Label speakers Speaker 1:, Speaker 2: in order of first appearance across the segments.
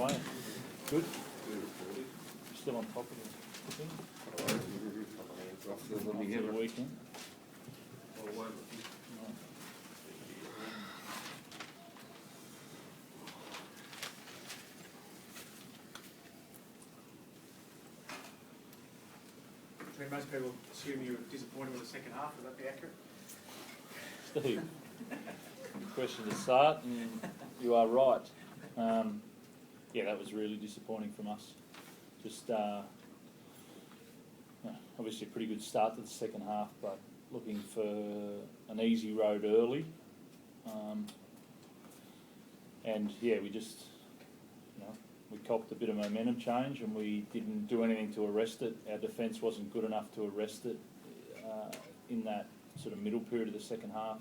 Speaker 1: playing? Good? Still on top of it? After the weekend?
Speaker 2: I mean, most people assume you were disappointed with the second half. Would that be accurate?
Speaker 1: Steve, question to start, and you are right. Yeah, that was really disappointing from us. Just obviously a pretty good start to the second half, but looking for an easy road early. And yeah, we just, we copped a bit of momentum change, and we didn't do anything to arrest it. Our defence wasn't good enough to arrest it in that sort of middle period of the second half.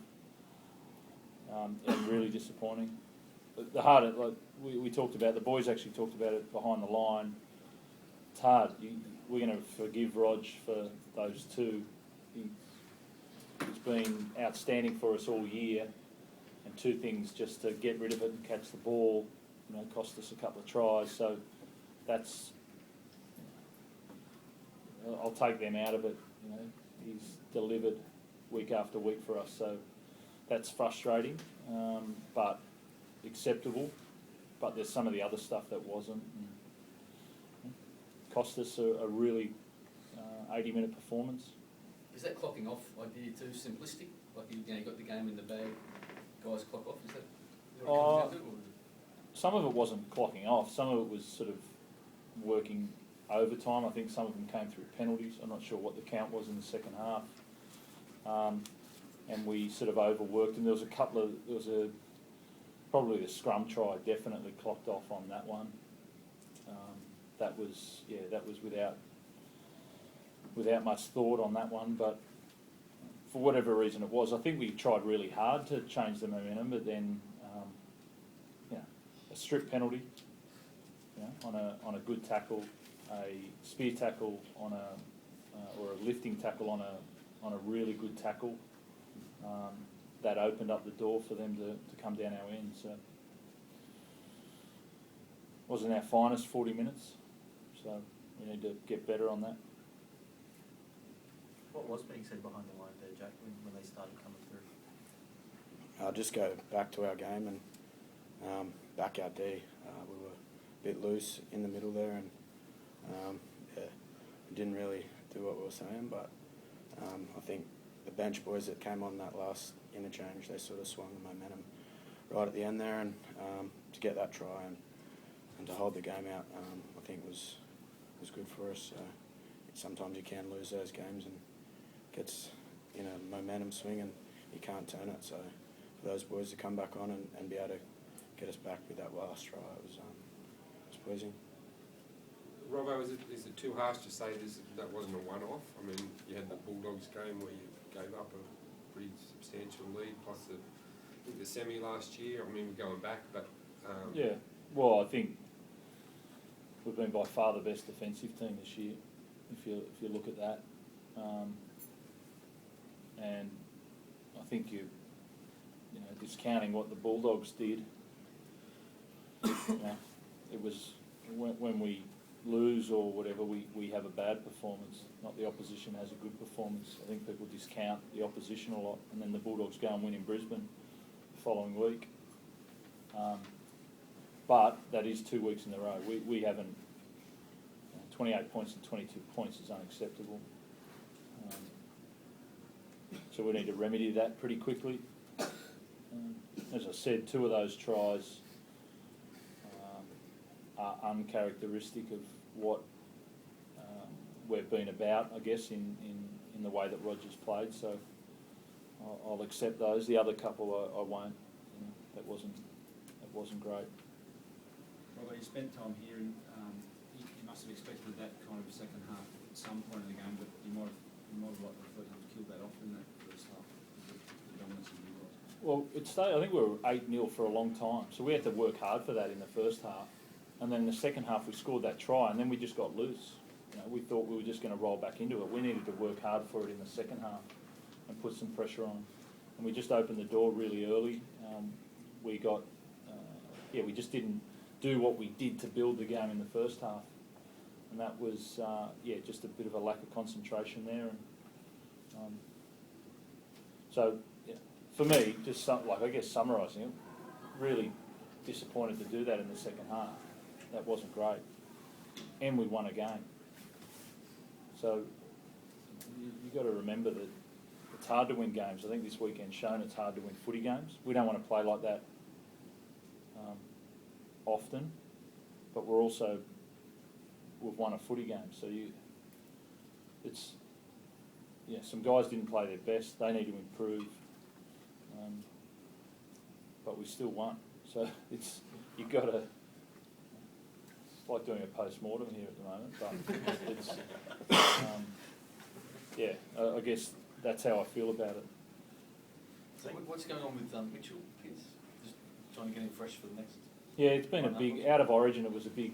Speaker 1: And really disappointing. The hard, like we talked about, the boys actually talked about it behind the line. It's hard. We're going to forgive Rog for those two. He's been outstanding for us all year, and two things just to get rid of it and catch the ball, cost us a couple of tries. So that's, I'll take them out of it. He's delivered week after week for us, so that's frustrating, but acceptable. But there's some of the other stuff that wasn't. Cost us a really 80-minute performance.
Speaker 3: Is that clocking off idea too simplistic? Like you got the game in the bag, guys clock off. Is that what it comes down to?
Speaker 1: Some of it wasn't clocking off. Some of it was sort of working overtime. I think some of them came through penalties. I'm not sure what the count was in the second half. And we sort of overworked. And there was probably the scrum try definitely clocked off on that one. That was without much thought on that one, but for whatever reason it was, I think we tried really hard to change the momentum, but then a strip penalty, on a good tackle, a spear tackle on or a lifting tackle on a really good tackle, that opened up the door for them to come down our end. So wasn't our finest 40 minutes, so we need to get better on that.
Speaker 4: What was being said behind the line there, Jack, when they started coming through?
Speaker 5: I'll just go back to our game and back our D. We were a bit loose in the middle there, and we didn't really do what we were saying, but I think the bench boys that came on that last interchange, they sort of swung the momentum right at the end there, and to get that try and to hold the game out, I think was good for us. Sometimes you can lose those games and gets in a momentum swing and you can't turn it. So for those boys to come back on and be able to get us back with that last try, it was pleasing.
Speaker 6: Robbo, is it too harsh to say that wasn't a one-off? I mean, you had the Bulldogs game where you gave up a pretty substantial lead, plus the semi last year. I mean, we're going back, but
Speaker 1: yeah. Well, I think we've been by far the best defensive team this year, if you look at that, and I think you discounting what the Bulldogs did. It was when we lose or whatever, we have a bad performance, not the opposition has a good performance. I think people discount the opposition a lot, and then the Bulldogs go and win in Brisbane the following week. But that is 2 weeks in a row. We haven't. 28 points and 22 points is unacceptable. So we need to remedy that pretty quickly. As I said, 2 of those tries are uncharacteristic of what we've been about, I guess, in the way that Rogers played. So I'll accept those. The other couple I won't. That wasn't great.
Speaker 7: Robert, you spent time here, and you must have expected that kind of second half at some point in the game, but you might have liked the third half to kill that off in that first half. The dominance of you guys.
Speaker 1: Well, it stayed. I think we were 8-0 for a long time, so we had to work hard for that in the first half. And then in the second half, we scored that try, and then we just got loose. We thought we were just going to roll back into it. We needed to work hard for it in the second half and put some pressure on. And we just opened the door really early. We got, we just didn't do what we did to build the game in the first half. And that was, just a bit of a lack of concentration there. And so, yeah, for me, just summarising it, really disappointed to do that in the second half. That wasn't great. And we won a game. So you've got to remember that it's hard to win games. I think this weekend's shown it's hard to win footy games. We don't want to play like that often, but we've won a footy game. So some guys didn't play their best. They need to improve, but we still won. So you've got to. It's like doing a post-mortem here at the moment, but it's I guess that's how I feel about it.
Speaker 3: So what's going on with Mitchell? He's just trying to get him fresh for the next.
Speaker 1: Yeah, it's been a big out of Origin. It was a big.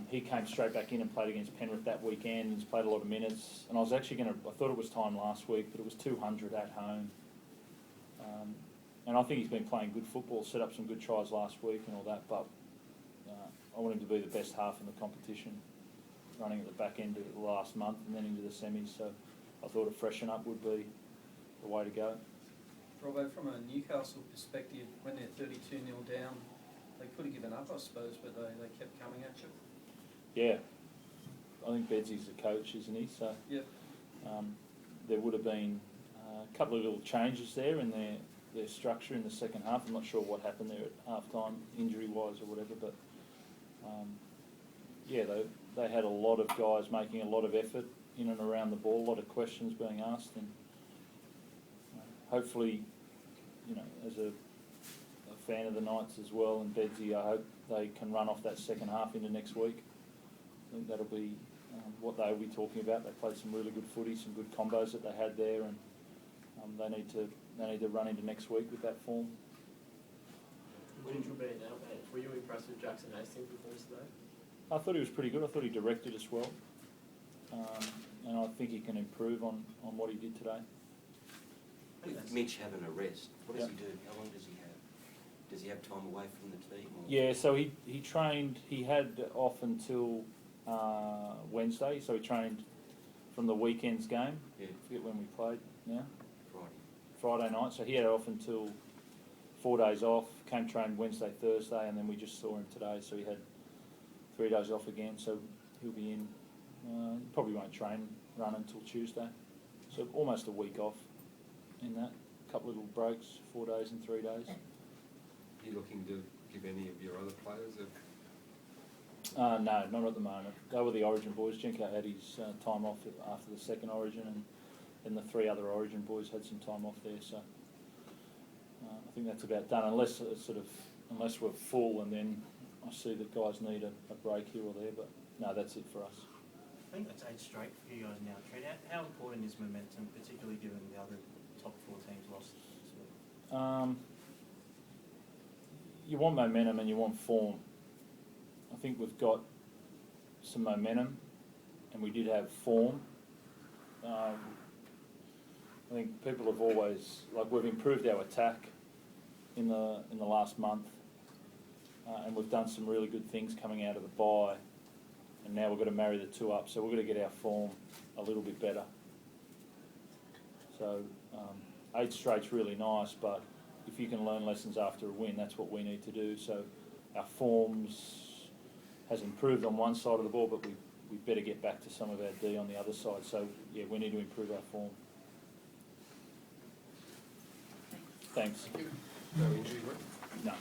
Speaker 1: He came straight back in and played against Penrith that weekend. He's played a lot of minutes, and I was actually I thought it was time last week, but it was 200 at home. And I think he's been playing good football, set up some good tries last week and all that, but I want him to be the best half in the competition, running at the back end of the last month and then into the semis, so I thought a freshen up would be the way to go.
Speaker 8: Robbo, from a Newcastle perspective, when they're 32-0 down, they could have given up, I suppose, but they kept coming at you.
Speaker 1: Yeah, I think Bedsy's the coach, isn't he? So
Speaker 8: yep.
Speaker 1: There would have been a couple of little changes there in their structure in the second half. I'm not sure what happened there at half-time, injury-wise or whatever, but they had a lot of guys making a lot of effort in and around the ball, a lot of questions being asked, and hopefully, as a fan of the Knights as well, and Bedsy, I hope they can run off that second half into next week. I think that'll be what they'll be talking about. They played some really good footy, some good combos that they had there, and they need to run into next week with that form.
Speaker 9: Were you impressed with Jackson Hastings' performance today?
Speaker 1: I thought he was pretty good. I thought he directed us well, and I think he can improve on what he did today.
Speaker 10: With Mitch having a rest, what does he do? How long does he have? Does he have time away from the team? Or?
Speaker 1: Yeah, so he trained. He had off until Wednesday, so he trained from the weekend's game.
Speaker 10: Yeah.
Speaker 1: I forget when we played now.
Speaker 10: Friday.
Speaker 1: Friday night. So he had off until 4 days off. Came trained Wednesday, Thursday, and then we just saw him today. So he had 3 days off again. So he'll be in. Probably won't run until Tuesday. So almost a week off in that. A couple of little breaks, 4 days and 3 days.
Speaker 6: Are you looking to give any of your other players
Speaker 1: No, not at the moment. They were the Origin boys. Jenko had his time off after the second Origin, and then the three other Origin boys had some time off there. So I think that's about done, unless we're full, and then I see that guys need a break here or there. But no, that's it for us.
Speaker 4: I think that's 8 straight for you guys now, Trent. How important is momentum, particularly given the other top 4 teams lost this week?
Speaker 1: You want momentum and you want form. I think we've got some momentum, and we did have form. I think people have always, we've improved our attack in the last month, and we've done some really good things coming out of the bye, and now we've got to marry the two up, so we've got to get our form a little bit better. So 8 straight's really nice, but if you can learn lessons after a win, that's what we need to do. So our forms has improved on one side of the ball, but we better get back to some of our D on the other side. So yeah, we need to improve our form. Thanks.
Speaker 6: No injury, right?
Speaker 1: No.